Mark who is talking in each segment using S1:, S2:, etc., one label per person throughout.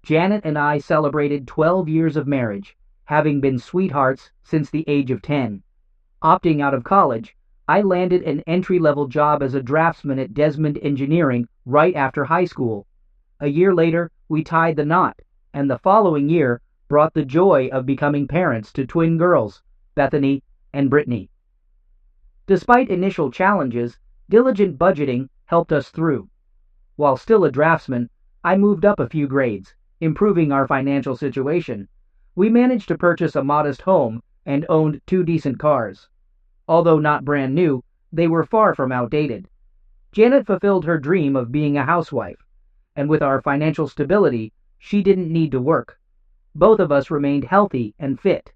S1: Janet and I celebrated 12 years of marriage, having been sweethearts since the age of 10. Opting out of college, I landed an entry-level job as a draftsman at Desmond Engineering right after high school. A year later, we tied the knot, and the following year brought the joy of becoming parents to twin girls, Bethany and Brittany. Despite initial challenges, diligent budgeting helped us through. While still a draftsman, I moved up a few grades, improving our financial situation. We managed to purchase a modest home and owned 2 decent cars. Although not brand new, they were far from outdated. Janet fulfilled her dream of being a housewife, and with our financial stability, she didn't need to work. Both of us remained healthy and fit.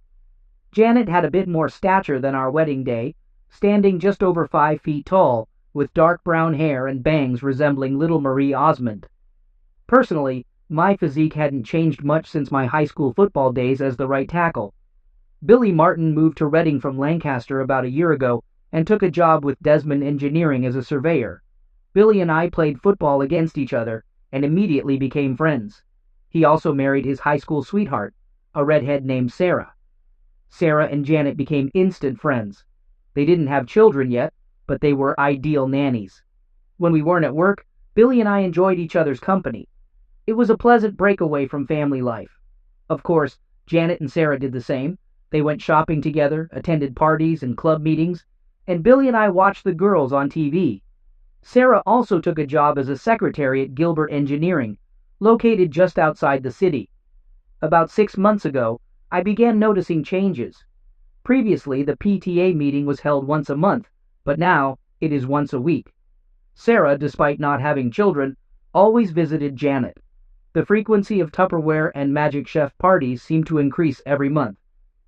S1: Janet had a bit more stature than our wedding day, standing just over 5 feet tall, with dark brown hair and bangs resembling little Marie Osmond. Personally, my physique hadn't changed much since my high school football days as the right tackle. Billy Martin moved to Reading from Lancaster about a year ago and took a job with Desmond Engineering as a surveyor. Billy and I played football against each other and immediately became friends. He also married his high school sweetheart, a redhead named Sarah. Sarah and Janet became instant friends. They didn't have children yet, but they were ideal nannies. When we weren't at work, Billy and I enjoyed each other's company. It was a pleasant breakaway from family life. Of course, Janet and Sarah did the same. They went shopping together, attended parties and club meetings, and Billy and I watched the girls on TV. Sarah also took a job as a secretary at Gilbert Engineering, located just outside the city. About 6 months ago, I began noticing changes. Previously, the PTA meeting was held once a month, but now it is once a week. Sarah, despite not having children, always visited Janet. The frequency of Tupperware and Magic Chef parties seemed to increase every month,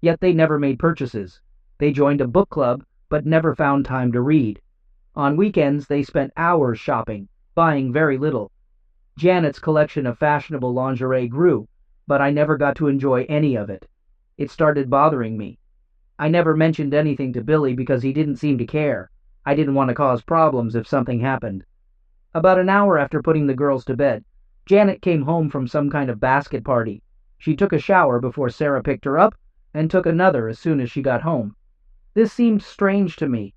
S1: yet they never made purchases. They joined a book club, but never found time to read. On weekends, they spent hours shopping, buying very little. Janet's collection of fashionable lingerie grew, but I never got to enjoy any of it. It started bothering me. I never mentioned anything to Billy because he didn't seem to care. I didn't want to cause problems if something happened. About an hour after putting the girls to bed, Janet came home from some kind of basket party. She took a shower before Sarah picked her up, and took another as soon as she got home. This seemed strange to me.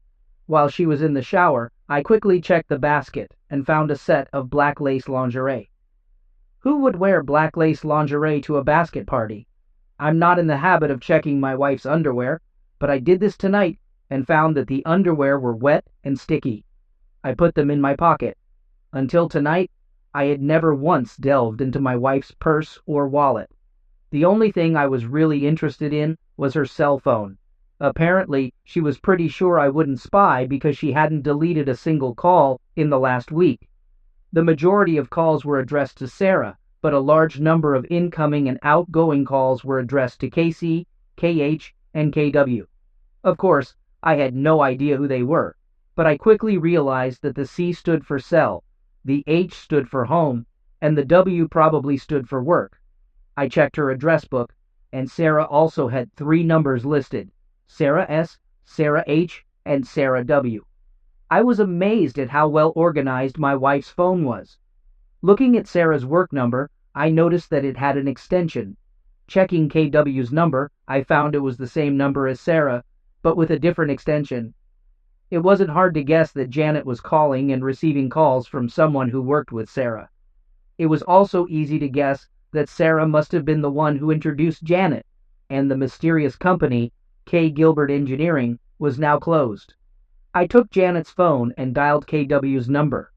S1: While she was in the shower, I quickly checked the basket and found a set of black lace lingerie. Who would wear black lace lingerie to a basket party? I'm not in the habit of checking my wife's underwear, but I did this tonight and found that the underwear were wet and sticky. I put them in my pocket. Until tonight, I had never once delved into my wife's purse or wallet. The only thing I was really interested in was her cell phone. Apparently, she was pretty sure I wouldn't spy because she hadn't deleted a single call in the last week. The majority of calls were addressed to Sarah, but a large number of incoming and outgoing calls were addressed to KC, KH, and KW. Of course, I had no idea who they were, but I quickly realized that the C stood for cell, the H stood for home, and the W probably stood for work. I checked her address book, and Sarah also had 3 numbers listed: Sarah S., Sarah H., and Sarah W. I was amazed at how well organized my wife's phone was. Looking at Sarah's work number, I noticed that it had an extension. Checking KW's number, I found it was the same number as Sarah, but with a different extension. It wasn't hard to guess that Janet was calling and receiving calls from someone who worked with Sarah. It was also easy to guess that Sarah must have been the one who introduced Janet, and the mysterious company, K. Gilbert Engineering, was now closed. I took Janet's phone and dialed KW's number.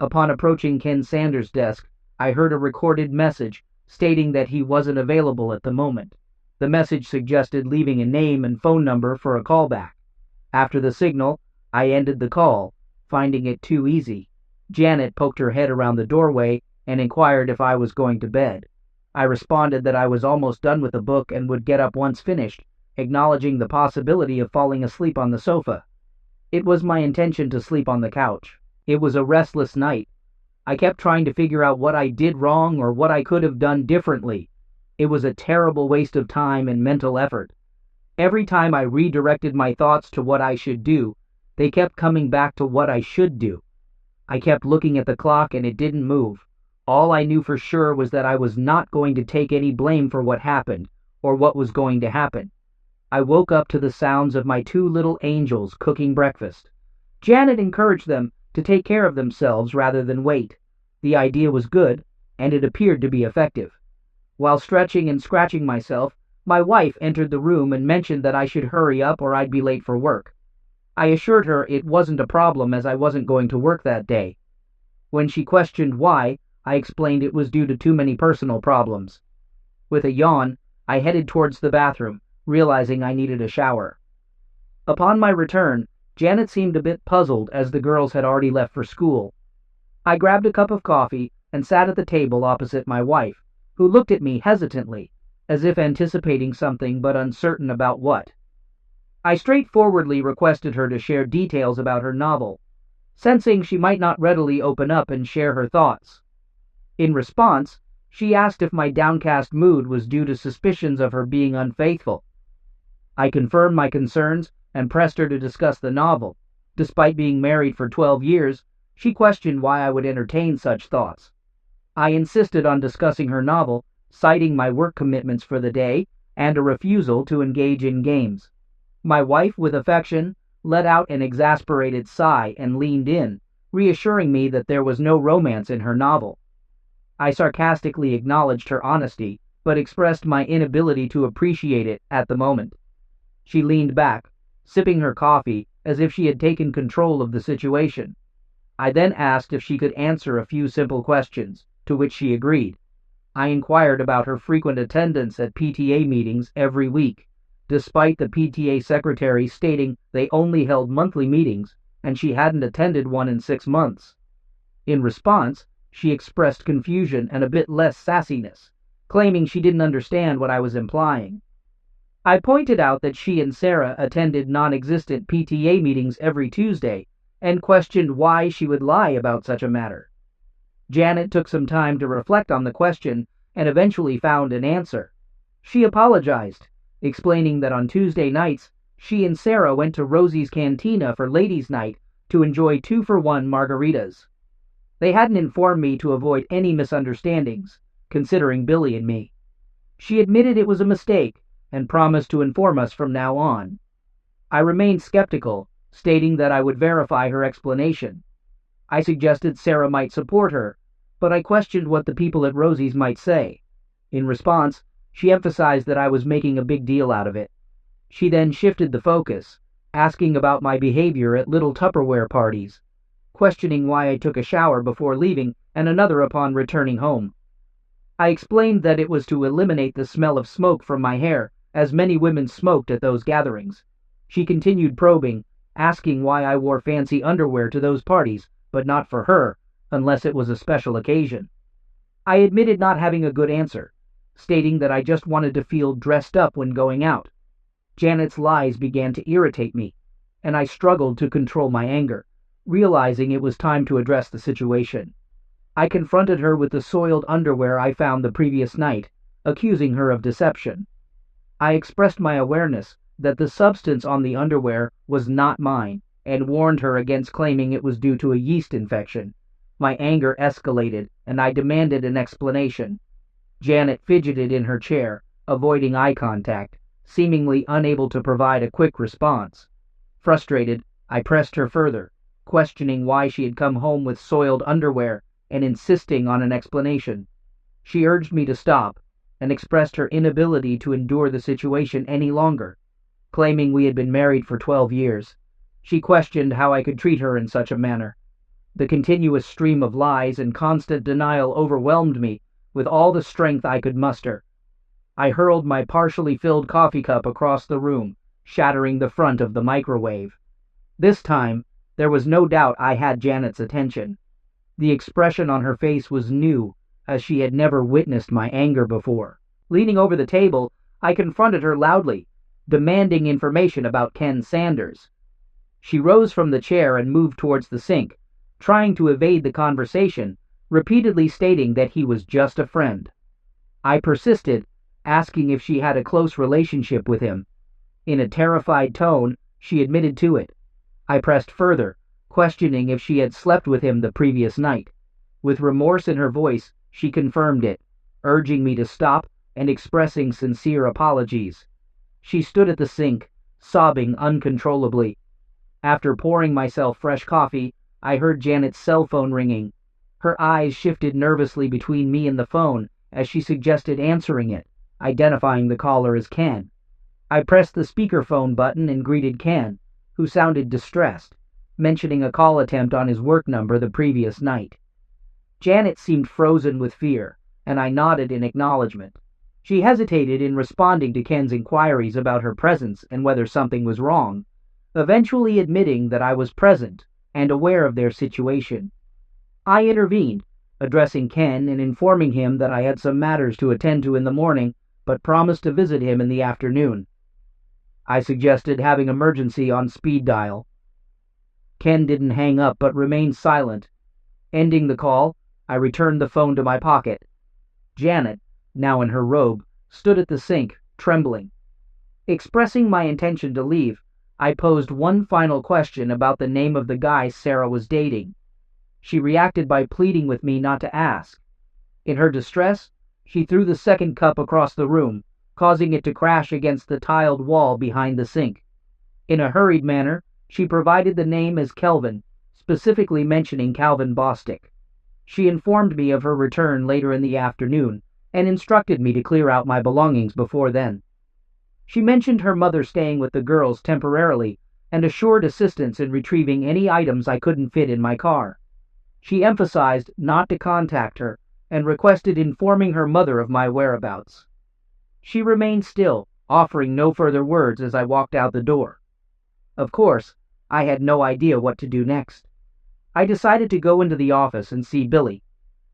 S1: Upon approaching Ken Sanders' desk, I heard a recorded message stating that he wasn't available at the moment. The message suggested leaving a name and phone number for a callback. After the signal, I ended the call, finding it too easy. Janet poked her head around the doorway and inquired if I was going to bed. I responded that I was almost done with the book and would get up once finished, acknowledging the possibility of falling asleep on the sofa. It was my intention to sleep on the couch. It was a restless night. I kept trying to figure out what I did wrong or what I could have done differently. It was a terrible waste of time and mental effort. Every time I redirected my thoughts to what I should do, they kept coming back to what I should do. I kept looking at the clock and it didn't move. All I knew for sure was that I was not going to take any blame for what happened, or what was going to happen. I woke up to the sounds of my two little angels cooking breakfast. Janet encouraged them to take care of themselves rather than wait. The idea was good, and it appeared to be effective. While stretching and scratching myself, my wife entered the room and mentioned that I should hurry up or I'd be late for work. I assured her it wasn't a problem as I wasn't going to work that day. When she questioned why, I explained it was due to too many personal problems. With a yawn, I headed towards the bathroom, realizing I needed a shower. Upon my return, Janet seemed a bit puzzled as the girls had already left for school. I grabbed a cup of coffee and sat at the table opposite my wife, who looked at me hesitantly, as if anticipating something but uncertain about what. I straightforwardly requested her to share details about her novel, sensing she might not readily open up and share her thoughts. In response, she asked if my downcast mood was due to suspicions of her being unfaithful. I confirmed my concerns and pressed her to discuss the novel. Despite being married for 12 years, she questioned why I would entertain such thoughts. I insisted on discussing her novel, citing my work commitments for the day and a refusal to engage in games. My wife, with affection, let out an exasperated sigh and leaned in, reassuring me that there was no romance in her novel. I sarcastically acknowledged her honesty, but expressed my inability to appreciate it at the moment. She leaned back, sipping her coffee as if she had taken control of the situation. I then asked if she could answer a few simple questions, to which she agreed. I inquired about her frequent attendance at PTA meetings every week, despite the PTA secretary stating they only held monthly meetings and she hadn't attended one in 6 months. In response, she expressed confusion and a bit less sassiness, claiming she didn't understand what I was implying. I pointed out that she and Sarah attended non-existent PTA meetings every Tuesday and questioned why she would lie about such a matter. Janet took some time to reflect on the question and eventually found an answer. She apologized, explaining that on Tuesday nights, she and Sarah went to Rosie's Cantina for ladies' night to enjoy 2-for-1 margaritas. They hadn't informed me to avoid any misunderstandings, considering Billy and me. She admitted it was a mistake and promised to inform us from now on. I remained skeptical, stating that I would verify her explanation. I suggested Sarah might support her, but I questioned what the people at Rosie's might say. In response, she emphasized that I was making a big deal out of it. She then shifted the focus, asking about my behavior at little Tupperware parties, questioning why I took a shower before leaving and another upon returning home. I explained that it was to eliminate the smell of smoke from my hair, as many women smoked at those gatherings. She continued probing, asking why I wore fancy underwear to those parties, but not for her, unless it was a special occasion. I admitted not having a good answer, stating that I just wanted to feel dressed up when going out. Janet's lies began to irritate me, and I struggled to control my anger, realizing it was time to address the situation. I confronted her with the soiled underwear I found the previous night, accusing her of deception. I expressed my awareness that the substance on the underwear was not mine, and warned her against claiming it was due to a yeast infection. My anger escalated, and I demanded an explanation. Janet fidgeted in her chair, avoiding eye contact, seemingly unable to provide a quick response. Frustrated, I pressed her further, questioning why she had come home with soiled underwear and insisting on an explanation. She urged me to stop and expressed her inability to endure the situation any longer, claiming we had been married for 12 years. She questioned how I could treat her in such a manner. The continuous stream of lies and constant denial overwhelmed me with all the strength I could muster. I hurled my partially filled coffee cup across the room, shattering the front of the microwave. This time, there was no doubt I had Janet's attention. The expression on her face was new, as she had never witnessed my anger before. Leaning over the table, I confronted her loudly, demanding information about Ken Sanders. She rose from the chair and moved towards the sink, trying to evade the conversation, repeatedly stating that he was just a friend. I persisted, asking if she had a close relationship with him. In a terrified tone, she admitted to it. I pressed further, questioning if she had slept with him the previous night. With remorse in her voice, she confirmed it, urging me to stop and expressing sincere apologies. She stood at the sink, sobbing uncontrollably. After pouring myself fresh coffee, I heard Janet's cell phone ringing. Her eyes shifted nervously between me and the phone as she suggested answering it, identifying the caller as Ken. I pressed the speakerphone button and greeted Ken, who sounded distressed, mentioning a call attempt on his work number the previous night. Janet seemed frozen with fear, and I nodded in acknowledgement. She hesitated in responding to Ken's inquiries about her presence and whether something was wrong, eventually admitting that I was present and aware of their situation. I intervened, addressing Ken and informing him that I had some matters to attend to in the morning, but promised to visit him in the afternoon. I suggested having emergency on speed dial. Ken didn't hang up but remained silent. Ending the call, I returned the phone to my pocket. Janet, now in her robe, stood at the sink, trembling. Expressing my intention to leave, I posed one final question about the name of the guy Sarah was dating. She reacted by pleading with me not to ask. In her distress, she threw the second cup across the room, causing it to crash against the tiled wall behind the sink. In a hurried manner, she provided the name as Kelvin, specifically mentioning Calvin Bostic. She informed me of her return later in the afternoon and instructed me to clear out my belongings before then. She mentioned her mother staying with the girls temporarily and assured assistance in retrieving any items I couldn't fit in my car. She emphasized not to contact her and requested informing her mother of my whereabouts. She remained still, offering no further words as I walked out the door. Of course, I had no idea what to do next. I decided to go into the office and see Billy.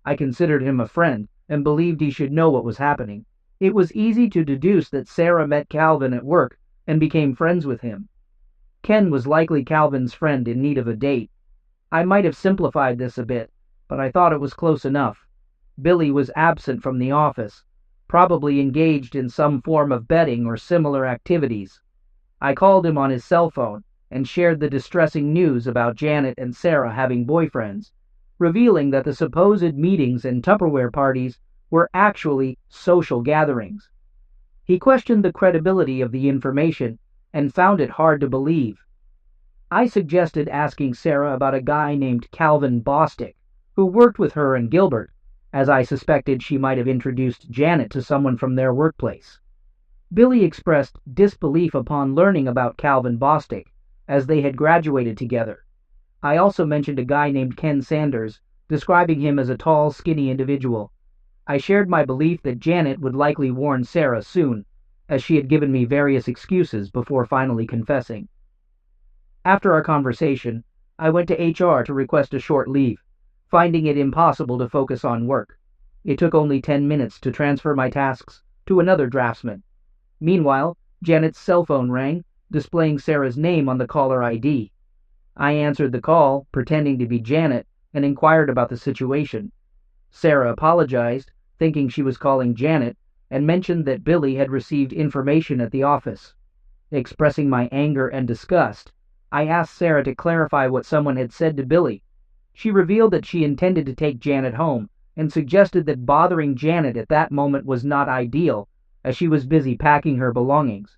S1: I considered him a friend and believed he should know what was happening. It was easy to deduce that Sarah met Calvin at work and became friends with him. Ken was likely Calvin's friend in need of a date. I might have simplified this a bit, but I thought it was close enough. Billy was absent from the office, probably engaged in some form of betting or similar activities. I called him on his cell phone and shared the distressing news about Janet and Sarah having boyfriends, revealing that the supposed meetings and Tupperware parties were actually social gatherings. He questioned the credibility of the information and found it hard to believe. I suggested asking Sarah about a guy named Calvin Bostic, who worked with her and Gilbert, as I suspected she might have introduced Janet to someone from their workplace. Billy expressed disbelief upon learning about Calvin Bostic, as they had graduated together. I also mentioned a guy named Ken Sanders, describing him as a tall, skinny individual. I shared my belief that Janet would likely warn Sarah soon, as she had given me various excuses before finally confessing. After our conversation, I went to HR to request a short leave, finding it impossible to focus on work. It took only 10 minutes to transfer my tasks to another draftsman. Meanwhile, Janet's cell phone rang, displaying Sarah's name on the caller ID. I answered the call, pretending to be Janet, and inquired about the situation. Sarah apologized, thinking she was calling Janet, and mentioned that Billy had received information at the office. Expressing my anger and disgust, I asked Sarah to clarify what someone had said to Billy. She revealed that she intended to take Janet home, and suggested that bothering Janet at that moment was not ideal, as she was busy packing her belongings.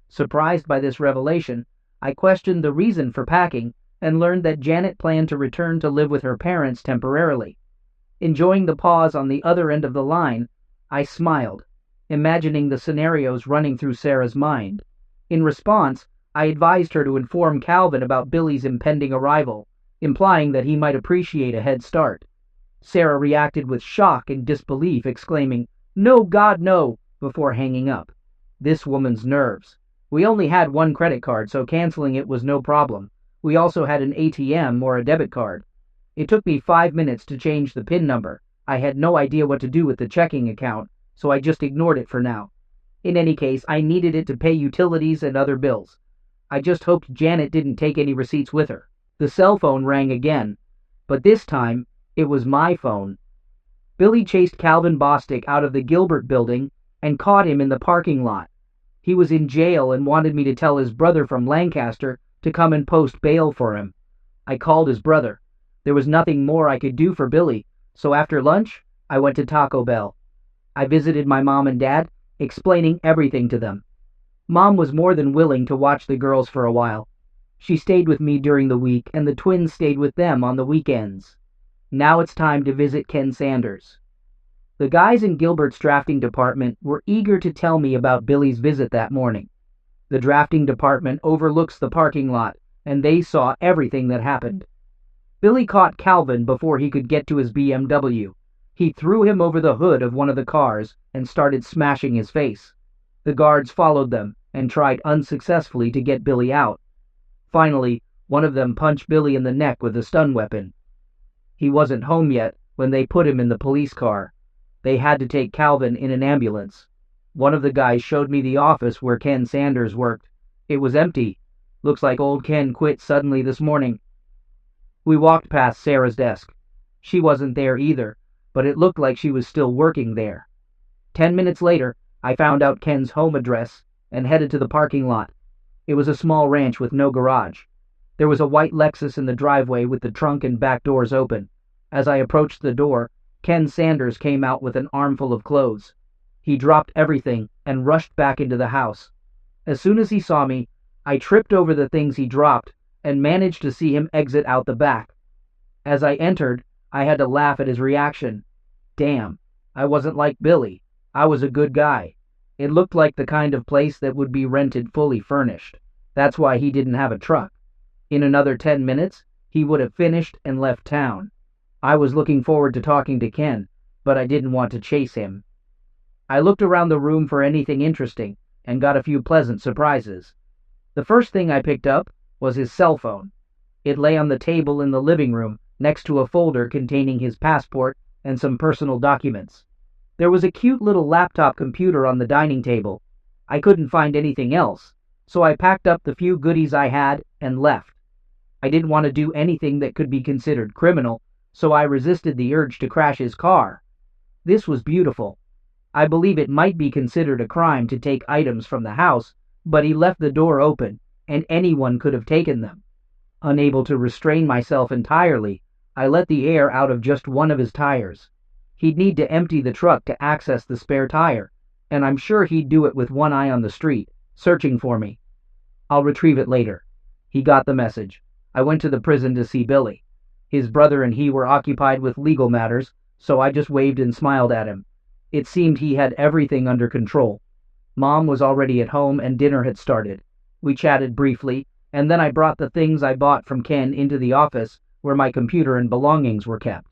S1: Surprised by this revelation, I questioned the reason for packing and learned that Janet planned to return to live with her parents temporarily. Enjoying the pause on the other end of the line, I smiled, imagining the scenarios running through Sarah's mind. In response, I advised her to inform Calvin about Billy's impending arrival, implying that he might appreciate a head start. Sarah reacted with shock and disbelief, exclaiming, "No, God, no," before hanging up. This woman's nerves. We only had one credit card, so canceling it was no problem. We also had an ATM or a debit card. It took me 5 minutes to change the PIN number. I had no idea what to do with the checking account, so I just ignored it for now. In any case, I needed it to pay utilities and other bills. I just hoped Janet didn't take any receipts with her. The cell phone rang again, but this time it was my phone. Billy chased Calvin Bostic out of the Gilbert building and caught him in the parking lot. He was in jail and wanted me to tell his brother from Lancaster to come and post bail for him. I called his brother. There was nothing more I could do for Billy, So after lunch, I went to Taco Bell. I visited my mom and dad, explaining everything to them. Mom was more than willing to watch the girls for a while. She stayed with me during the week, and the twins stayed with them on the weekends. Now it's time to visit Ken Sanders. The guys in Gilbert's drafting department were eager to tell me about Billy's visit that morning. The drafting department overlooks the parking lot, and they saw everything that happened. Billy caught Calvin before he could get to his BMW. He threw him over the hood of one of the cars and started smashing his face. The guards followed them and tried unsuccessfully to get Billy out. Finally, one of them punched Billy in the neck with a stun weapon. He wasn't home yet when they put him in the police car. They had to take Calvin in an ambulance. One of the guys showed me the office where Ken Sanders worked. It was empty. Looks like old Ken quit suddenly this morning. We walked past Sarah's desk. She wasn't there either, but it looked like she was still working there. 10 minutes later, I found out Ken's home address and headed to the parking lot. It was a small ranch with no garage. There was a white Lexus in the driveway with the trunk and back doors open. As I approached the door, Ken Sanders came out with an armful of clothes. He dropped everything and rushed back into the house. As soon as he saw me, I tripped over the things he dropped and managed to see him exit out the back. As I entered, I had to laugh at his reaction. Damn, I wasn't like Billy. I was a good guy. It looked like the kind of place that would be rented fully furnished. That's why he didn't have a truck. In another 10 minutes, he would have finished and left town. I was looking forward to talking to Ken, but I didn't want to chase him. I looked around the room for anything interesting and got a few pleasant surprises. The first thing I picked up was his cell phone. It lay on the table in the living room next to a folder containing his passport and some personal documents. There was a cute little laptop computer on the dining table. I couldn't find anything else, so I packed up the few goodies I had and left. I didn't want to do anything that could be considered criminal, so I resisted the urge to crash his car. This was beautiful. I believe it might be considered a crime to take items from the house, but he left the door open, and anyone could have taken them. Unable to restrain myself entirely, I let the air out of just one of his tires. He'd need to empty the truck to access the spare tire, and I'm sure he'd do it with one eye on the street, searching for me. I'll retrieve it later. He got the message. I went to the prison to see Billy. His brother and he were occupied with legal matters, so I just waved and smiled at him. It seemed he had everything under control. Mom was already at home and dinner had started. We chatted briefly, and then I brought the things I bought from Ken into the office where my computer and belongings were kept.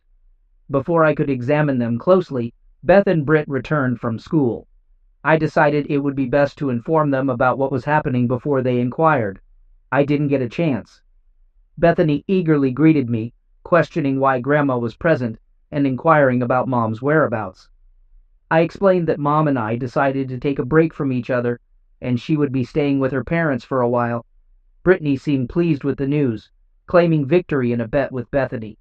S1: Before I could examine them closely, Beth and Britt returned from school. I decided it would be best to inform them about what was happening before they inquired. I didn't get a chance. Bethany eagerly greeted me, questioning why Grandma was present and inquiring about Mom's whereabouts. I explained that Mom and I decided to take a break from each other, and she would be staying with her parents for a while. Brittany seemed pleased with the news, claiming victory in a bet with Bethany.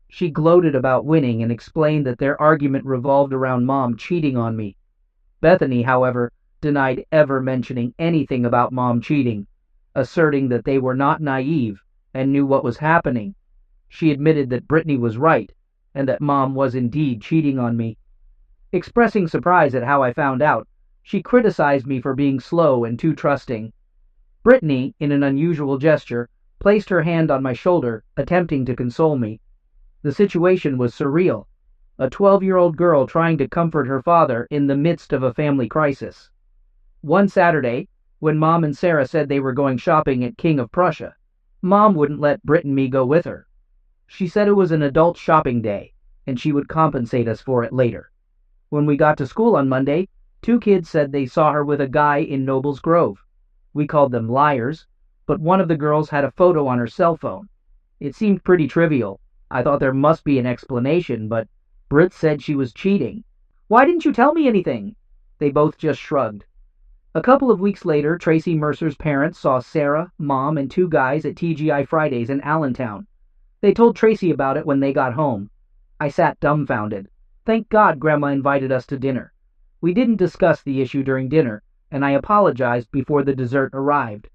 S1: She gloated about winning and explained that their argument revolved around Mom cheating on me. Bethany, however, denied ever mentioning anything about Mom cheating, asserting that they were not naive and knew what was happening. She admitted that Brittany was right, and that Mom was indeed cheating on me. Expressing surprise at how I found out, she criticized me for being slow and too trusting. Brittany, in an unusual gesture, placed her hand on my shoulder, attempting to console me. The situation was surreal. A 12-year-old girl trying to comfort her father in the midst of a family crisis. One Saturday, when Mom and Sarah said they were going shopping at King of Prussia, Mom wouldn't let Britt and me go with her. She said it was an adult shopping day, and she would compensate us for it later. When we got to school on Monday, 2 kids said they saw her with a guy in Nobles Grove. We called them liars, but one of the girls had a photo on her cell phone. It seemed pretty trivial. I thought there must be an explanation, but Britt said she was cheating. "Why didn't you tell me anything?" They both just shrugged. A couple of weeks later, Tracy Mercer's parents saw Sarah, Mom, and 2 guys at TGI Fridays in Allentown. They told Tracy about it when they got home. I sat dumbfounded. Thank God Grandma invited us to dinner. We didn't discuss the issue during dinner, and I apologized before the dessert arrived.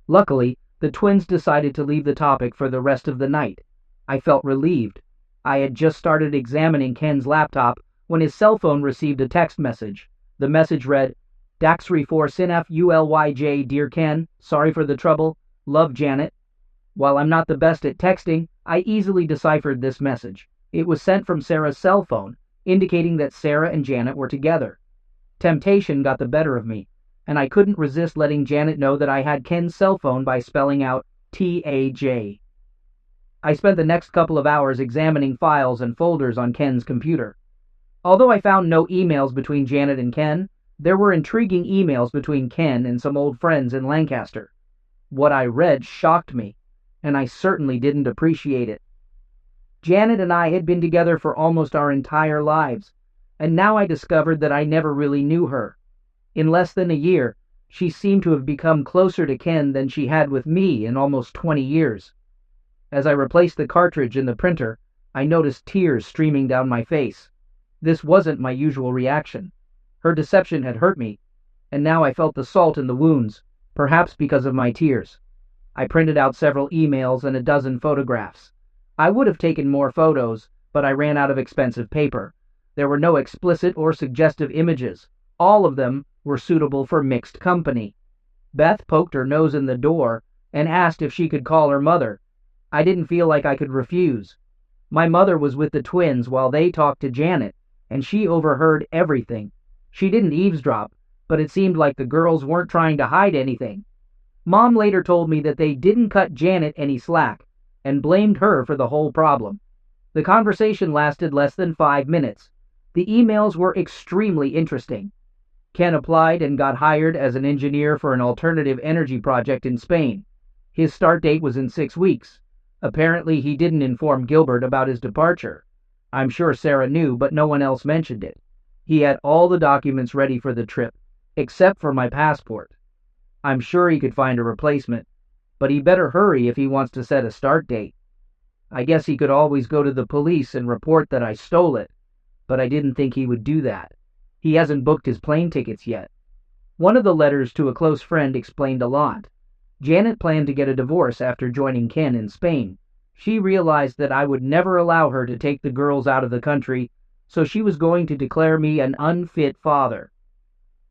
S1: Luckily, the twins decided to leave the topic for the rest of the night. I felt relieved. I had just started examining Ken's laptop when his cell phone received a text message. The message read, Daxry 4 Sinaf ULYJ Dear Ken, sorry for the trouble. Love, Janet. While I'm not the best at texting, I easily deciphered this message. It was sent from Sarah's cell phone, indicating that Sarah and Janet were together. Temptation got the better of me, and I couldn't resist letting Janet know that I had Ken's cell phone by spelling out TAJ. I spent the next couple of hours examining files and folders on Ken's computer. Although I found no emails between Janet and Ken, there were intriguing emails between Ken and some old friends in Lancaster. What I read shocked me, and I certainly didn't appreciate it. Janet and I had been together for almost our entire lives, and now I discovered that I never really knew her. In less than a year, she seemed to have become closer to Ken than she had with me in almost 20 years. As I replaced the cartridge in the printer, I noticed tears streaming down my face. This wasn't my usual reaction. Her deception had hurt me, and now I felt the salt in the wounds, perhaps because of my tears. I printed out several emails and a dozen photographs. I would have taken more photos, but I ran out of expensive paper. There were no explicit or suggestive images. All of them were suitable for mixed company. Beth poked her nose in the door and asked if she could call her mother. I didn't feel like I could refuse. My mother was with the twins while they talked to Janet, and she overheard everything. She didn't eavesdrop, but it seemed like the girls weren't trying to hide anything. Mom later told me that they didn't cut Janet any slack, and blamed her for the whole problem. The conversation lasted less than 5 minutes. The emails were extremely interesting. Ken applied and got hired as an engineer for an alternative energy project in Spain. His start date was in 6 weeks. Apparently he didn't inform Gilbert about his departure. I'm sure Sarah knew, but no one else mentioned it. He had all the documents ready for the trip, except for my passport. I'm sure he could find a replacement, but he better hurry if he wants to set a start date. I guess he could always go to the police and report that I stole it, but I didn't think he would do that. He hasn't booked his plane tickets yet. One of the letters to a close friend explained a lot. Janet planned to get a divorce after joining Ken in Spain. She realized that I would never allow her to take the girls out of the country, so she was going to declare me an unfit father.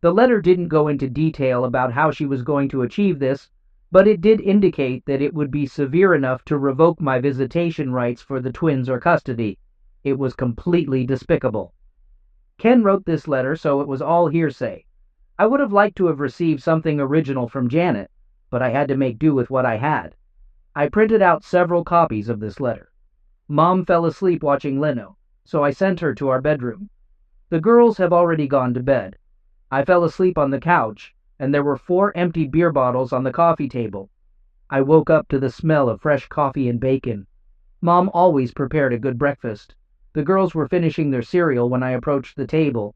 S1: The letter didn't go into detail about how she was going to achieve this, but it did indicate that it would be severe enough to revoke my visitation rights for the twins or custody. It was completely despicable. Ken wrote this letter, so it was all hearsay. I would have liked to have received something original from Janet, but I had to make do with what I had. I printed out several copies of this letter. Mom fell asleep watching Leno, so I sent her to our bedroom. The girls have already gone to bed. I fell asleep on the couch, and there were 4 empty beer bottles on the coffee table. I woke up to the smell of fresh coffee and bacon. Mom always prepared a good breakfast. The girls were finishing their cereal when I approached the table.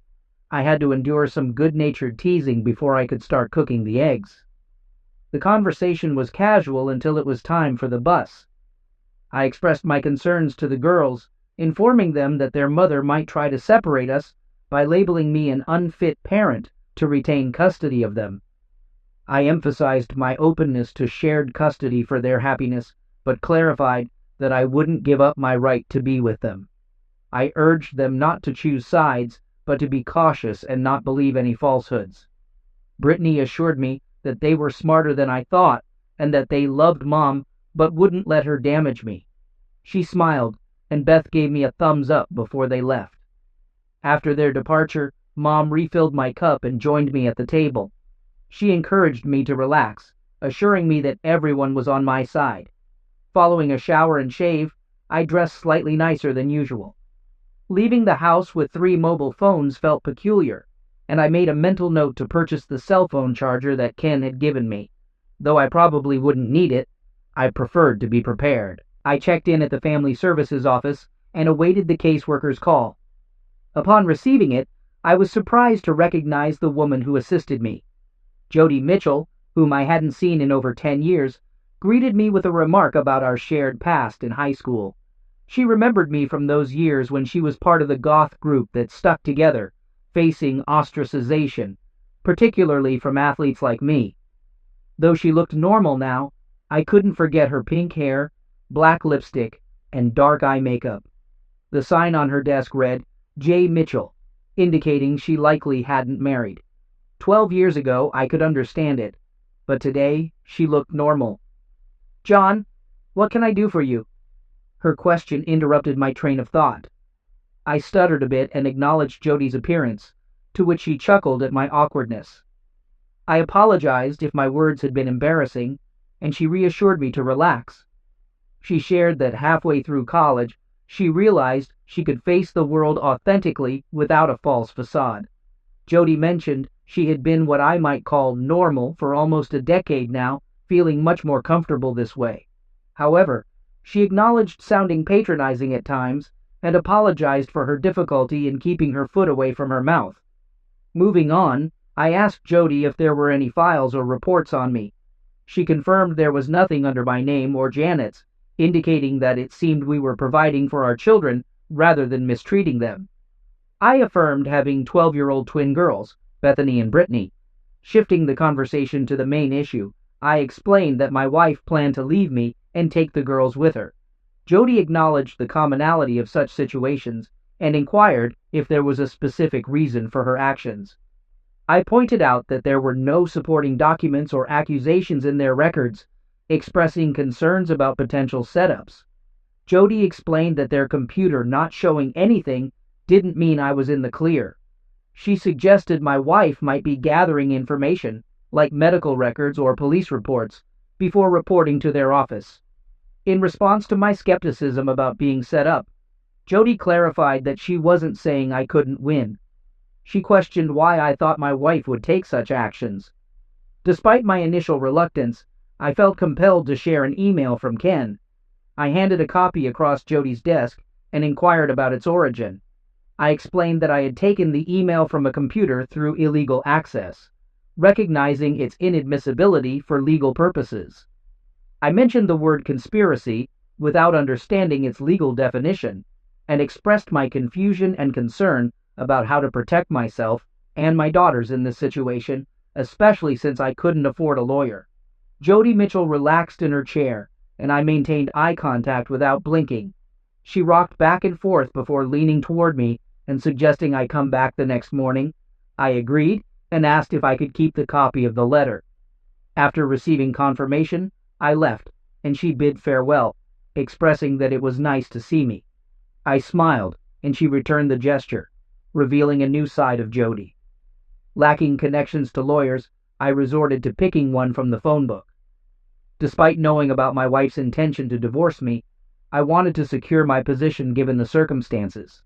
S1: I had to endure some good-natured teasing before I could start cooking the eggs. The conversation was casual until it was time for the bus. I expressed my concerns to the girls, informing them that their mother might try to separate us by labeling me an unfit parent to retain custody of them. I emphasized my openness to shared custody for their happiness, but clarified that I wouldn't give up my right to be with them. I urged them not to choose sides, but to be cautious and not believe any falsehoods. Brittany assured me that they were smarter than I thought, and that they loved Mom, but wouldn't let her damage me. She smiled, and Beth gave me a thumbs up before they left. After their departure, Mom refilled my cup and joined me at the table. She encouraged me to relax, assuring me that everyone was on my side. Following a shower and shave, I dressed slightly nicer than usual. Leaving the house with 3 mobile phones felt peculiar, and I made a mental note to purchase the cell phone charger that Ken had given me. Though I probably wouldn't need it, I preferred to be prepared. I checked in at the Family Services office and awaited the caseworker's call. Upon receiving it, I was surprised to recognize the woman who assisted me. Jody Mitchell, whom I hadn't seen in over 10 years, greeted me with a remark about our shared past in high school. She remembered me from those years when she was part of the goth group that stuck together, facing ostracization, particularly from athletes like me. Though she looked normal now, I couldn't forget her pink hair, black lipstick, and dark eye makeup. The sign on her desk read, J. Mitchell, indicating she likely hadn't married. 12 years ago, I could understand it, but today she looked normal. John, what can I do for you? Her question interrupted my train of thought. I stuttered a bit and acknowledged Jody's appearance, to which she chuckled at my awkwardness. I apologized if my words had been embarrassing, and she reassured me to relax. She shared that halfway through college, she realized she could face the world authentically without a false facade. Jody mentioned she had been what I might call normal for almost a decade now, feeling much more comfortable this way. However, she acknowledged sounding patronizing at times and apologized for her difficulty in keeping her foot away from her mouth. Moving on, I asked Jody if there were any files or reports on me. She confirmed there was nothing under my name or Janet's, indicating that it seemed we were providing for our children rather than mistreating them. I affirmed having 12-year-old twin girls, Bethany and Brittany. Shifting the conversation to the main issue, I explained that my wife planned to leave me and take the girls with her. Jody acknowledged the commonality of such situations and inquired if there was a specific reason for her actions. I pointed out that there were no supporting documents or accusations in their records, expressing concerns about potential setups. Jody explained that their computer not showing anything didn't mean I was in the clear. She suggested my wife might be gathering information, like medical records or police reports, before reporting to their office. In response to my skepticism about being set up, Jody clarified that she wasn't saying I couldn't win. She questioned why I thought my wife would take such actions. Despite my initial reluctance, I felt compelled to share an email from Ken. I handed a copy across Jody's desk and inquired about its origin. I explained that I had taken the email from a computer through illegal access, recognizing its inadmissibility for legal purposes. I mentioned the word conspiracy without understanding its legal definition, and expressed my confusion and concern about how to protect myself and my daughters in this situation, especially since I couldn't afford a lawyer. Jody Mitchell relaxed in her chair, and I maintained eye contact without blinking. She rocked back and forth before leaning toward me and suggesting I come back the next morning. I agreed and asked if I could keep the copy of the letter. After receiving confirmation, I left, and she bid farewell, expressing that it was nice to see me. I smiled, and she returned the gesture, revealing a new side of Jody. Lacking connections to lawyers, I resorted to picking one from the phone book. Despite knowing about my wife's intention to divorce me, I wanted to secure my position given the circumstances.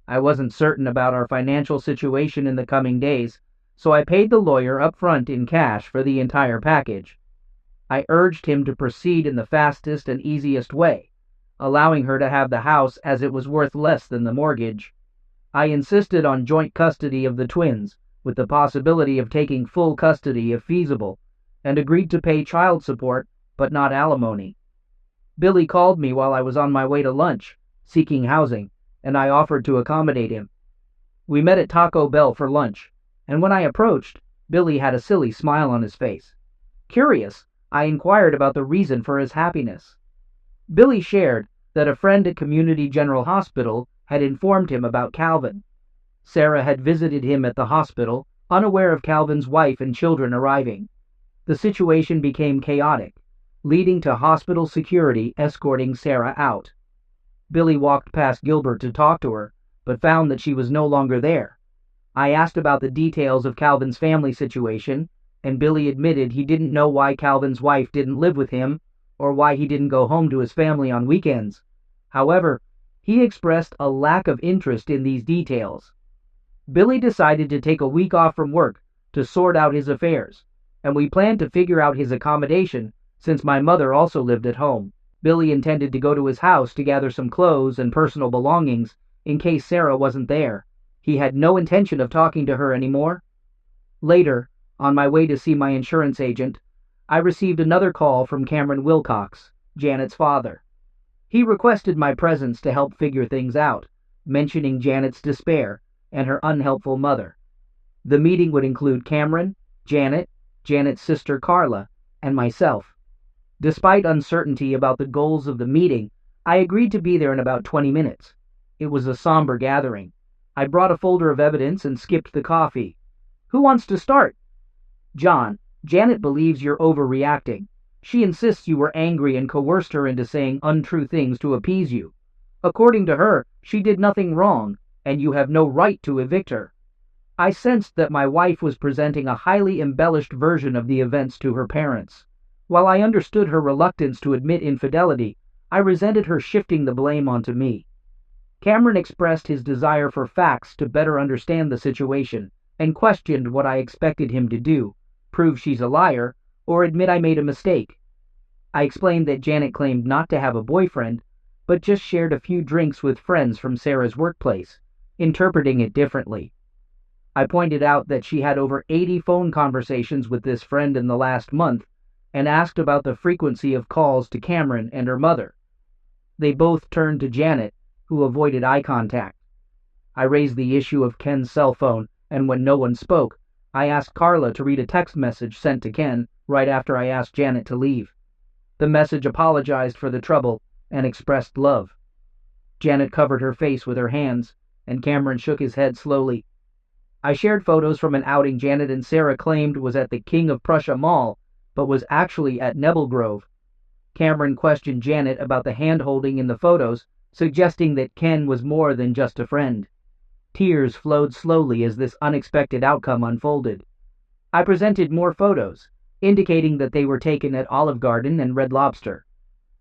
S1: I wasn't certain about our financial situation in the coming days, so I paid the lawyer up front in cash for the entire package. I urged him to proceed in the fastest and easiest way, allowing her to have the house as it was worth less than the mortgage. I insisted on joint custody of the twins, with the possibility of taking full custody if feasible, and agreed to pay child support, but not alimony. Billy called me while I was on my way to lunch, seeking housing, and I offered to accommodate him. We met at Taco Bell for lunch, and when I approached, Billy had a silly smile on his face. Curious, I inquired about the reason for his happiness. Billy shared that a friend at Community General Hospital had informed him about Calvin. Sarah had visited him at the hospital, unaware of Calvin's wife and children arriving. The situation became chaotic, leading to hospital security escorting Sarah out. Billy walked past Gilbert to talk to her, but found that she was no longer there. I asked about the details of Calvin's family situation, and Billy admitted he didn't know why Calvin's wife didn't live with him, or why he didn't go home to his family on weekends. However, he expressed a lack of interest in these details. Billy decided to take a week off from work to sort out his affairs, and we planned to figure out his accommodation since my mother also lived at home. Billy intended to go to his house to gather some clothes and personal belongings in case Sarah wasn't there. He had no intention of talking to her anymore. Later, on my way to see my insurance agent, I received another call from Cameron Wilcox, Janet's father. He requested my presence to help figure things out, mentioning Janet's despair and her unhelpful mother. The meeting would include Cameron, Janet, Janet's sister Carla, and myself. Despite uncertainty about the goals of the meeting, I agreed to be there in about 20 minutes. It was a somber gathering. I brought a folder of evidence and skipped the coffee. Who wants to start? John, Janet believes you're overreacting. She insists you were angry and coerced her into saying untrue things to appease you. According to her, she did nothing wrong, and you have no right to evict her. I sensed that my wife was presenting a highly embellished version of the events to her parents. While I understood her reluctance to admit infidelity, I resented her shifting the blame onto me. Cameron expressed his desire for facts to better understand the situation, and questioned what I expected him to do, prove she's a liar, or admit I made a mistake. I explained that Janet claimed not to have a boyfriend, but just shared a few drinks with friends from Sarah's workplace, interpreting it differently. I pointed out that she had over 80 phone conversations with this friend in the last month, and asked about the frequency of calls to Cameron and her mother. They both turned to Janet, who avoided eye contact. I raised the issue of Ken's cell phone, and when no one spoke, I asked Carla to read a text message sent to Ken right after I asked Janet to leave. The message apologized for the trouble and expressed love. Janet covered her face with her hands, and Cameron shook his head slowly. I shared photos from an outing Janet and Sarah claimed was at the King of Prussia Mall, but was actually at Nebel Grove. Cameron questioned Janet about the hand-holding in the photos, suggesting that Ken was more than just a friend. Tears flowed slowly as this unexpected outcome unfolded. I presented more photos, indicating that they were taken at Olive Garden and Red Lobster.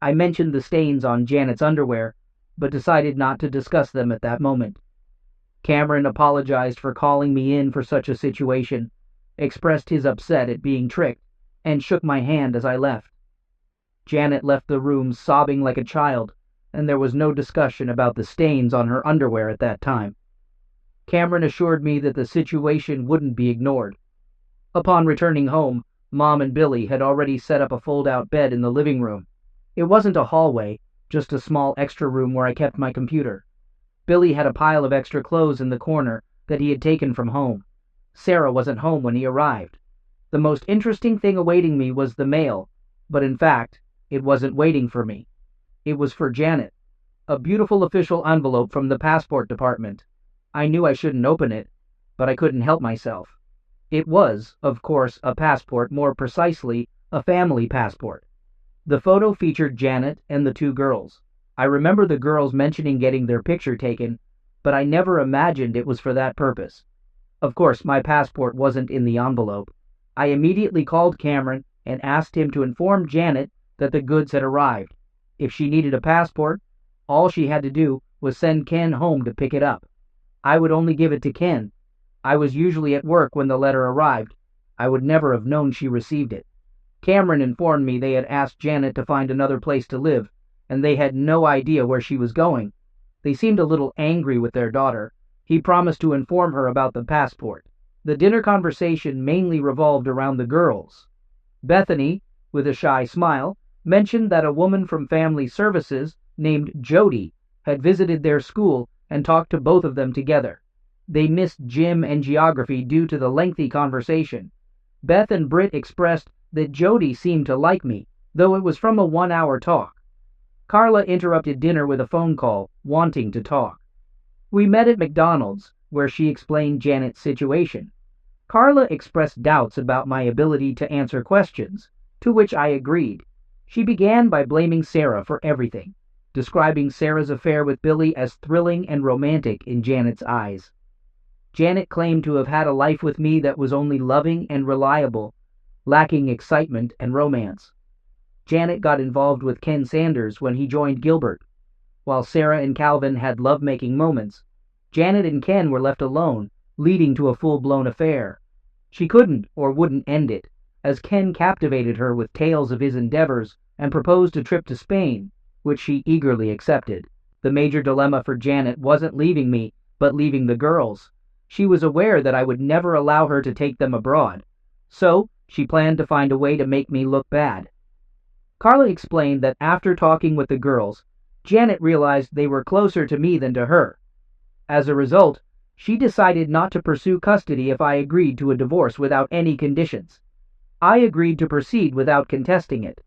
S1: I mentioned the stains on Janet's underwear, but decided not to discuss them at that moment. Cameron apologized for calling me in for such a situation, expressed his upset at being tricked, and shook my hand as I left. Janet left the room sobbing like a child, and there was no discussion about the stains on her underwear at that time. Cameron assured me that the situation wouldn't be ignored. Upon returning home, Mom and Billy had already set up a fold-out bed in the living room. It wasn't a hallway, just a small extra room where I kept my computer. Billy had a pile of extra clothes in the corner that he had taken from home. Sarah wasn't home when he arrived. The most interesting thing awaiting me was the mail, but in fact, it wasn't waiting for me. It was for Janet. A beautiful official envelope from the passport department. I knew I shouldn't open it, but I couldn't help myself. It was, of course, a passport, more precisely, a family passport. The photo featured Janet and the two girls. I remember the girls mentioning getting their picture taken, but I never imagined it was for that purpose. Of course, my passport wasn't in the envelope. I immediately called Cameron and asked him to inform Janet that the goods had arrived. If she needed a passport, all she had to do was send Ken home to pick it up. I would only give it to Ken. I was usually at work when the letter arrived. I would never have known she received it. Cameron informed me they had asked Janet to find another place to live, and they had no idea where she was going. They seemed a little angry with their daughter. He promised to inform her about the passport. The dinner conversation mainly revolved around the girls. Bethany, with a shy smile, mentioned that a woman from Family Services named Jody had visited their school and talked to both of them together. They missed gym and geography due to the lengthy conversation. Beth and Britt expressed that Jody seemed to like me, though it was from a 1-hour talk. Carla interrupted dinner with a phone call, wanting to talk. We met at McDonald's, where she explained Janet's situation. Carla expressed doubts about my ability to answer questions, to which I agreed. She began by blaming Sarah for everything, describing Sarah's affair with Billy as thrilling and romantic in Janet's eyes. Janet claimed to have had a life with me that was only loving and reliable, lacking excitement and romance. Janet got involved with Ken Sanders when he joined Gilbert. While Sarah and Calvin had love-making moments, Janet and Ken were left alone, leading to a full-blown affair. She couldn't or wouldn't end it, as Ken captivated her with tales of his endeavors and proposed a trip to Spain, which she eagerly accepted. The major dilemma for Janet wasn't leaving me, but leaving the girls. She was aware that I would never allow her to take them abroad, so she planned to find a way to make me look bad. Carla explained that after talking with the girls, Janet realized they were closer to me than to her. As a result, she decided not to pursue custody if I agreed to a divorce without any conditions. I agreed to proceed without contesting it.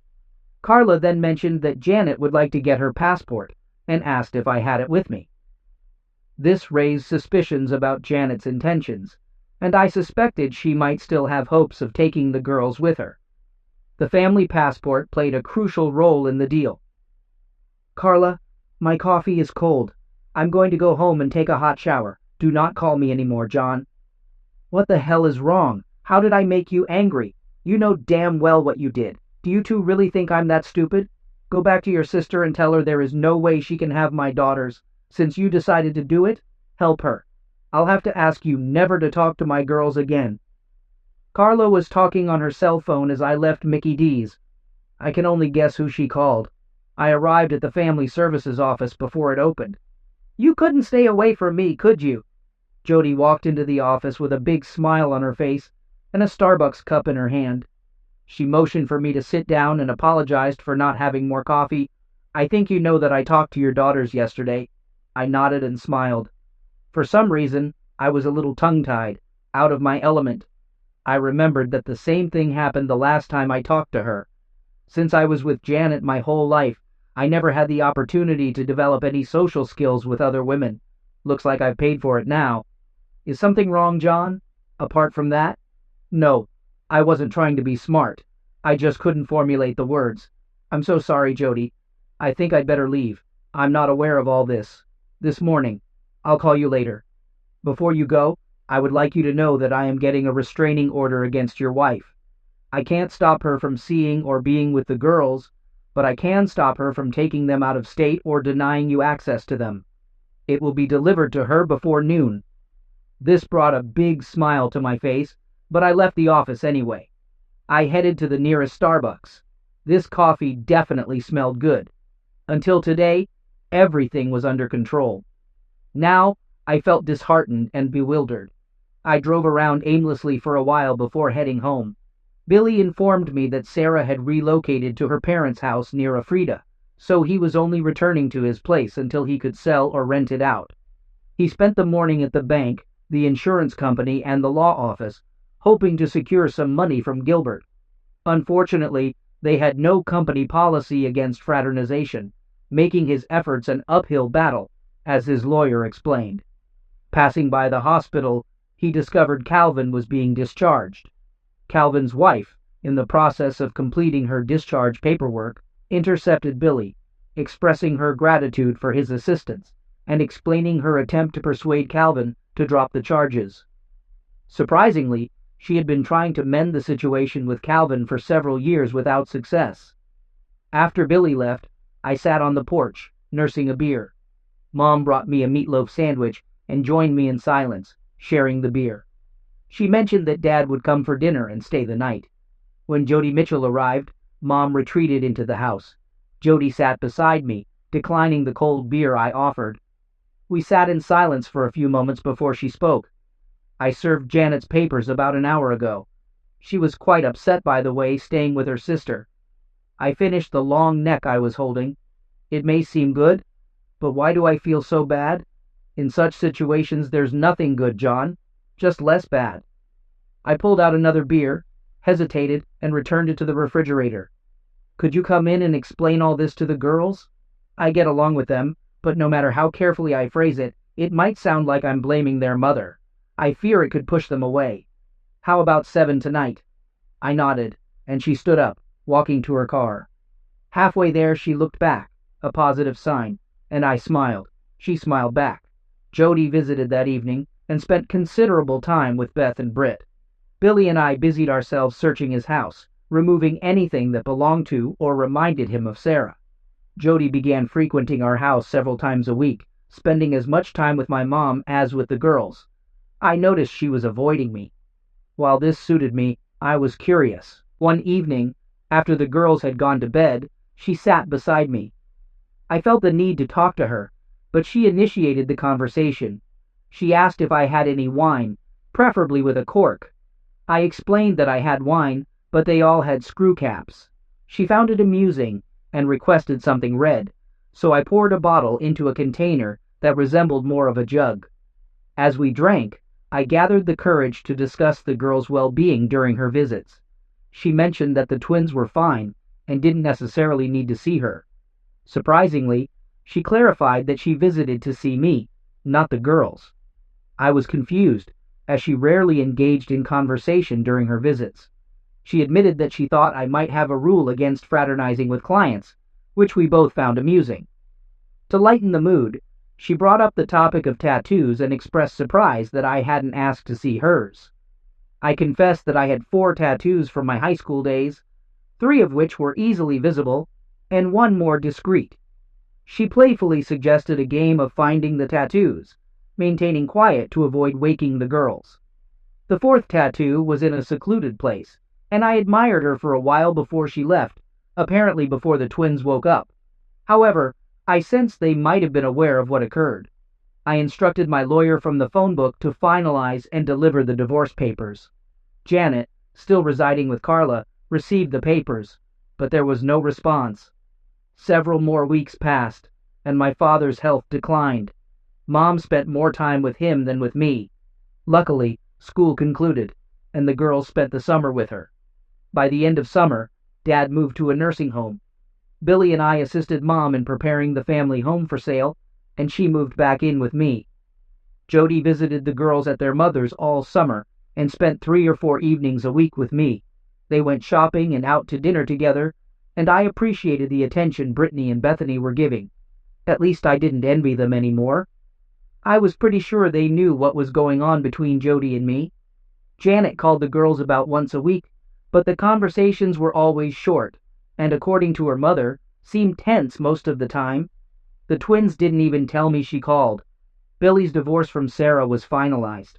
S1: Carla then mentioned that Janet would like to get her passport, and asked if I had it with me. This raised suspicions about Janet's intentions, and I suspected she might still have hopes of taking the girls with her. The family passport played a crucial role in the deal. Carla, my coffee is cold. I'm going to go home and take a hot shower. Do not call me anymore, John. What the hell is wrong? How did I make you angry? You know damn well what you did. Do you two really think I'm that stupid? Go back to your sister and tell her there is no way she can have my daughters. Since you decided to do it, help her. I'll have to ask you never to talk to my girls again. Carla was talking on her cell phone as I left Mickey D's. I can only guess who she called. I arrived at the family services office before it opened. You couldn't stay away from me, could you? Jody walked into the office with a big smile on her face and a Starbucks cup in her hand. She motioned for me to sit down and apologized for not having more coffee. I think you know that I talked to your daughters yesterday. I nodded and smiled. For some reason, I was a little tongue-tied, out of my element. I remembered that the same thing happened the last time I talked to her. Since I was with Janet my whole life, I never had the opportunity to develop any social skills with other women. Looks like I've paid for it now. Is something wrong, John? Apart from that? No, I wasn't trying to be smart. I just couldn't formulate the words. I'm so sorry, Jody. I think I'd better leave. I'm not aware of all this. This morning. I'll call you later. Before you go, I would like you to know that I am getting a restraining order against your wife. I can't stop her from seeing or being with the girls, but I can stop her from taking them out of state or denying you access to them. It will be delivered to her before noon. This brought a big smile to my face, but I left the office anyway. I headed to the nearest Starbucks. This coffee definitely smelled good. Until today, everything was under control. Now, I felt disheartened and bewildered. I drove around aimlessly for a while before heading home. Billy informed me that Sarah had relocated to her parents' house near Afrida, so he was only returning to his place until he could sell or rent it out. He spent the morning at the bank, the insurance company, and the law office, hoping to secure some money from Gilbert. Unfortunately, they had no company policy against fraternization, making his efforts an uphill battle, as his lawyer explained. Passing by the hospital, he discovered Calvin was being discharged. Calvin's wife, in the process of completing her discharge paperwork, intercepted Billy, expressing her gratitude for his assistance and explaining her attempt to persuade Calvin to drop the charges. Surprisingly, she had been trying to mend the situation with Calvin for several years without success. After Billy left, I sat on the porch, nursing a beer. Mom brought me a meatloaf sandwich and joined me in silence, sharing the beer. She mentioned that Dad would come for dinner and stay the night. When Jody Mitchell arrived, Mom retreated into the house. Jody sat beside me, declining the cold beer I offered. We sat in silence for a few moments before she spoke. I served Janet's papers about an hour ago. She was quite upset, by the way, staying with her sister. I finished the long neck I was holding. It may seem good, but why do I feel so bad? In such situations there's nothing good, John. Just less bad. I pulled out another beer, hesitated, and returned it to the refrigerator. Could you come in and explain all this to the girls? I get along with them, but no matter how carefully I phrase it, it might sound like I'm blaming their mother. I fear it could push them away. How about 7 tonight? I nodded, and she stood up, walking to her car. Halfway there she looked back, a positive sign, and I smiled. She smiled back. Jody visited that evening and spent considerable time with Beth and Britt. Billy and I busied ourselves searching his house, removing anything that belonged to or reminded him of Sarah. Jody began frequenting our house several times a week, spending as much time with my mom as with the girls. I noticed she was avoiding me. While this suited me, I was curious. One evening, after the girls had gone to bed, she sat beside me. I felt the need to talk to her, but she initiated the conversation. She asked if I had any wine, preferably with a cork. I explained that I had wine, but they all had screw caps. She found it amusing and requested something red, so I poured a bottle into a container that resembled more of a jug. As we drank, I gathered the courage to discuss the girls' well-being during her visits. She mentioned that the twins were fine and didn't necessarily need to see her. Surprisingly, she clarified that she visited to see me, not the girls. I was confused, as she rarely engaged in conversation during her visits. She admitted that she thought I might have a rule against fraternizing with clients, which we both found amusing. To lighten the mood, she brought up the topic of tattoos and expressed surprise that I hadn't asked to see hers. I confessed that I had 4 tattoos from my high school days, 3 of which were easily visible, and 1 more discreet. She playfully suggested a game of finding the tattoos, maintaining quiet to avoid waking the girls. The 4th tattoo was in a secluded place, and I admired her for a while before she left, apparently before the twins woke up. However, I sensed they might have been aware of what occurred. I instructed my lawyer from the phone book to finalize and deliver the divorce papers. Janet, still residing with Carla, received the papers, but there was no response. Several more weeks passed, and my father's health declined. Mom spent more time with him than with me. Luckily, school concluded, and the girls spent the summer with her. By the end of summer, Dad moved to a nursing home. Billy and I assisted Mom in preparing the family home for sale, and she moved back in with me. Jody visited the girls at their mother's all summer and spent 3 or 4 evenings a week with me. They went shopping and out to dinner together, and I appreciated the attention Brittany and Bethany were giving. At least I didn't envy them anymore. I was pretty sure they knew what was going on between Jody and me. Janet called the girls about once a week, but the conversations were always short, and according to her mother, seemed tense most of the time. The twins didn't even tell me she called. Billy's divorce from Sarah was finalized.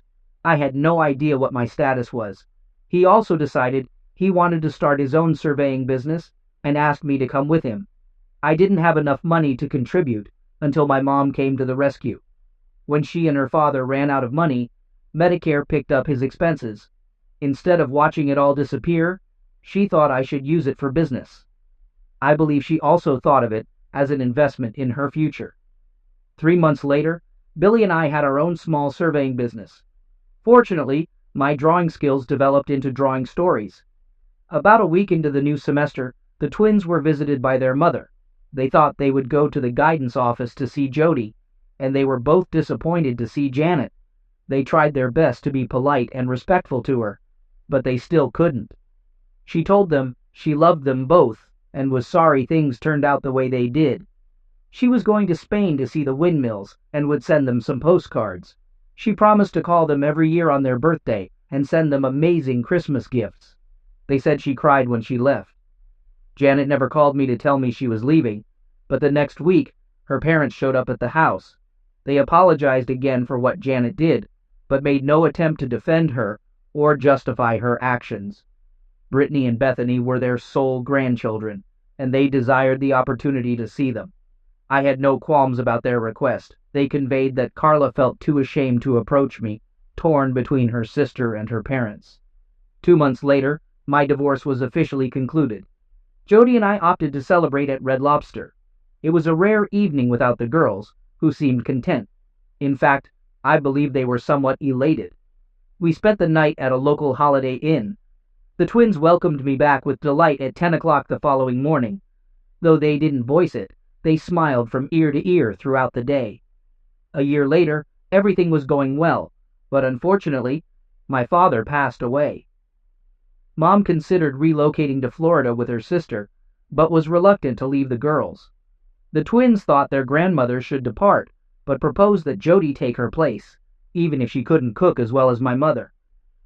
S1: I had no idea what my status was. He also decided he wanted to start his own surveying business and asked me to come with him. I didn't have enough money to contribute until my mom came to the rescue. When she and her father ran out of money, Medicare picked up his expenses. Instead of watching it all disappear, she thought I should use it for business. I believe she also thought of it as an investment in her future. 3 months later, Billy and I had our own small surveying business. Fortunately, my drawing skills developed into drawing stories. About a week into the new semester, the twins were visited by their mother. They thought they would go to the guidance office to see Jody, and they were both disappointed to see Janet. They tried their best to be polite and respectful to her, but they still couldn't. She told them she loved them both and was sorry things turned out the way they did. She was going to Spain to see the windmills and would send them some postcards. She promised to call them every year on their birthday and send them amazing Christmas gifts. They said she cried when she left. Janet never called me to tell me she was leaving, but the next week, her parents showed up at the house. They apologized again for what Janet did, but made no attempt to defend her or justify her actions. Brittany and Bethany were their sole grandchildren, and they desired the opportunity to see them. I had no qualms about their request. They conveyed that Carla felt too ashamed to approach me, torn between her sister and her parents. 2 months later, my divorce was officially concluded. Jody and I opted to celebrate at Red Lobster. It was a rare evening without the girls, who seemed content. In fact, I believe they were somewhat elated. We spent the night at a local Holiday Inn. The twins welcomed me back with delight at 10 o'clock the following morning. Though they didn't voice it, they smiled from ear to ear throughout the day. A year later, everything was going well, but unfortunately, my father passed away. Mom considered relocating to Florida with her sister, but was reluctant to leave the girls. The twins thought their grandmother should depart, but proposed that Jody take her place, even if she couldn't cook as well as my mother.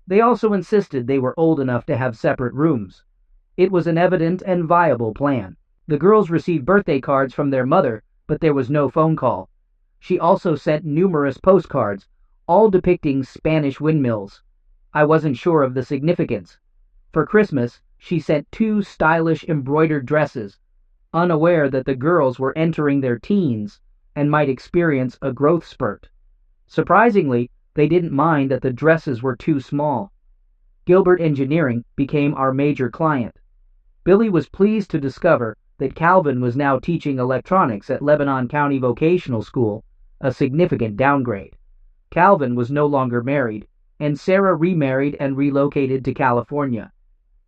S1: They also insisted they were old enough to have separate rooms. It was an evident and viable plan. The girls received birthday cards from their mother, but there was no phone call. She also sent numerous postcards, all depicting Spanish windmills. I wasn't sure of the significance. For Christmas, she sent 2 stylish embroidered dresses, unaware that the girls were entering their teens and might experience a growth spurt. Surprisingly, they didn't mind that the dresses were too small. Gilbert Engineering became our major client. Billy was pleased to discover that Calvin was now teaching electronics at Lebanon County Vocational School, a significant downgrade. Calvin was no longer married, and Sarah remarried and relocated to California.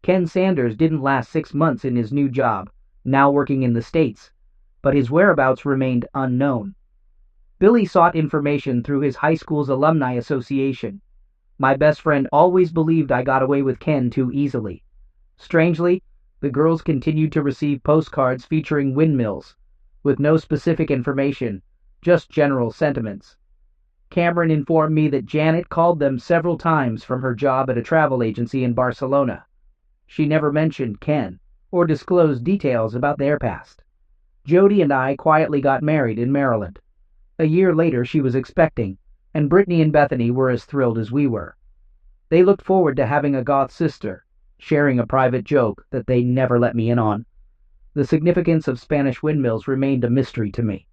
S1: Ken Sanders didn't last 6 months in his new job, now working in the States, but his whereabouts remained unknown. Billy sought information through his high school's alumni association. My best friend always believed I got away with Ken too easily. Strangely, the girls continued to receive postcards featuring windmills, with no specific information, just general sentiments. Cameron informed me that Janet called them several times from her job at a travel agency in Barcelona. She never mentioned Ken, or disclosed details about their past. Jody and I quietly got married in Maryland. A year later she was expecting, and Brittany and Bethany were as thrilled as we were. They looked forward to having a goth sister, sharing a private joke that they never let me in on. The significance of Spanish windmills remained a mystery to me.